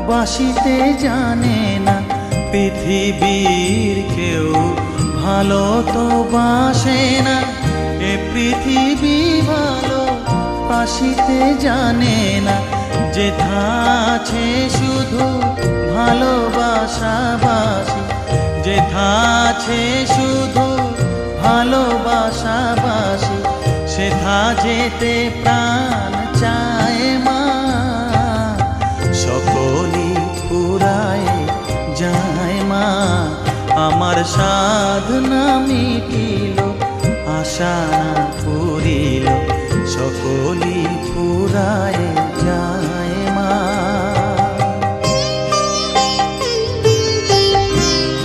বাসিতে জানে না, পৃথিবীর কেউ ভালো তো বাসে না। এ পৃথিবী ভালো বাসিতে জানে না, যেথা আছে শুধু ভালোবাসাবাসি, যেথা আছে শুধু ভালোবাসাবাসি, সেথা যেতে প্রাণ চায় মা। সকলই ফুরায় যায় মা, আমার সাধনা মিটিল, আশা না পুরিল, সকলই ফুরায় যায়।